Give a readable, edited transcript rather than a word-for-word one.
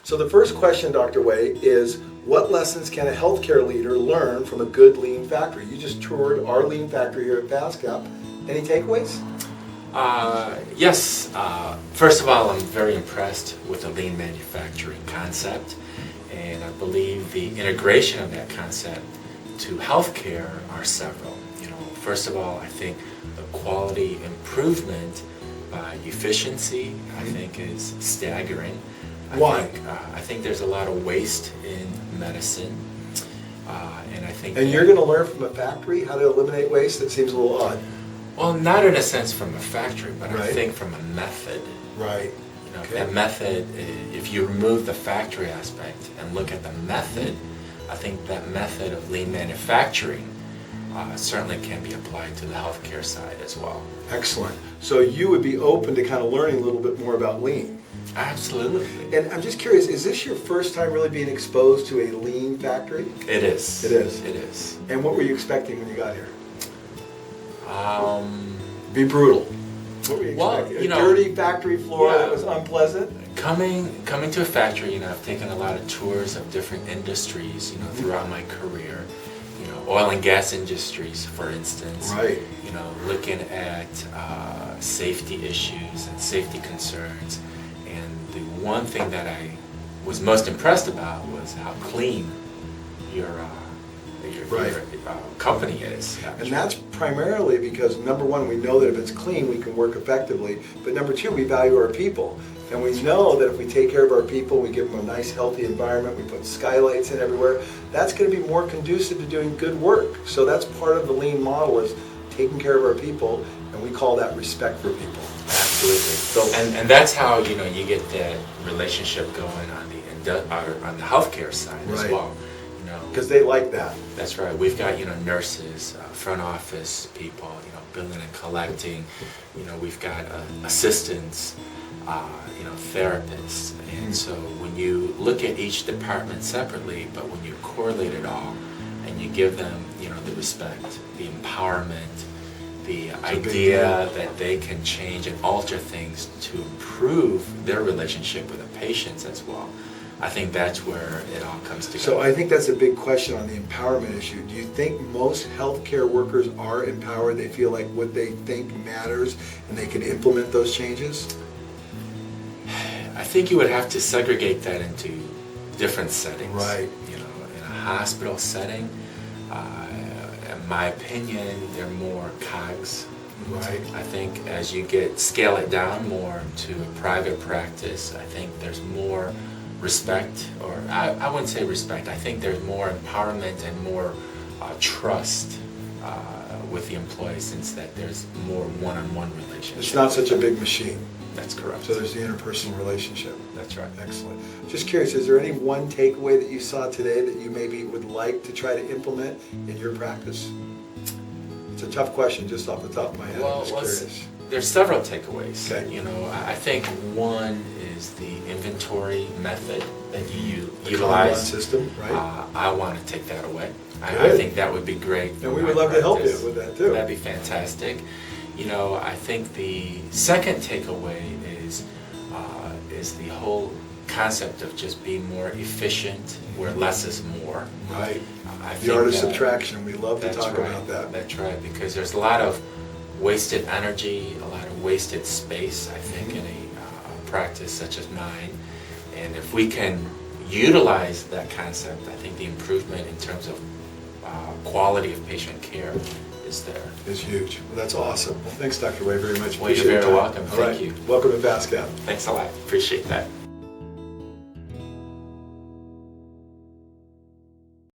So the first question, Dr. Way, is what lessons can a healthcare leader learn from a good lean factory? You just toured our lean factory here at FastCap. Any takeaways? Yes. First of all, I'm very impressed with the lean manufacturing concept, and I believe the integration of that concept to healthcare are several. First of all, I think the quality improvement by efficiency, I think, is staggering. Why? I think there's a lot of waste in medicine, and I think. And you're going to learn from a factory how to eliminate waste? That seems a little odd. Well, not in a sense from a factory, but Right. I think from a method. Right. Okay. That method, if you remove the factory aspect and look at the method, I think that method of lean manufacturing certainly can be applied to the healthcare side as well. Excellent. So you would be open to kind of learning a little bit more about lean? Absolutely. And I'm just curious, is this your first time really being exposed to a lean factory? It is. It is? It is. And what were you expecting when you got here? Um, Be brutal. What were you Well, expecting? A dirty factory floor yeah. that was unpleasant? Coming to a factory, I've taken a lot of tours of different industries, throughout my career. Oil and gas industries, for instance. Right. Looking at safety issues and safety concerns. And the one thing that I was most impressed about was how clean your Right. company is. And that's primarily because, number one, we know that if it's clean, we can work effectively. But number two, we value our people. And we know that if we take care of our people, we give them a nice, healthy environment, we put skylights in everywhere, that's going to be more conducive to doing good work. So that's part of the lean model, is taking care of our people, and we call that respect for people. Absolutely. So, and that's how you get that relationship going on the healthcare side as Right. well. Because they like that. That's right. We've got nurses, front office people, billing and collecting. We've got assistants, therapists. And so when you look at each department separately, but when you correlate it all and you give them, the respect, the empowerment, the idea that they can change and alter things to improve their relationship with the patients as well. I think that's where it all comes together. So I think that's a big question on the empowerment issue. Do you think most healthcare workers are empowered? They feel like what they think matters and they can implement those changes? I think you would have to segregate that into different settings. Right. In a hospital setting, in my opinion, they're more cogs. Right. I think as you scale it down more to a private practice, I think there's more respect, or I wouldn't say respect, I think there's more empowerment and more trust with the employees, since that there's more one-on-one relationship. It's not such a big machine. That's correct. So there's the interpersonal relationship. That's right. Excellent. Just curious, is there any one takeaway that you saw today that you maybe would like to try to implement in your practice? It's a tough question just off the top of my head. I'm just curious. There's several takeaways. Okay. I think one is the inventory method that you The utilize. Kanban system, right? I want to take that away. I Good. think that would be great. And we would love to help you with that too. That'd be fantastic. I think the second takeaway is the whole concept of just being more efficient, where less is more. Right. I The think art of that- subtraction. We love to That's talk right. about that. That's right, because there's a lot of wasted energy, a lot of wasted space, I think, in a practice such as mine. And if we can utilize that concept, I think the improvement in terms of quality of patient care is there. It's huge. Well, that's awesome. Well, thanks, Dr. Way, very much. Well, you're Appreciate very your time. welcome. All Thank right. you. Welcome to FastCap. Thanks a lot. Appreciate that.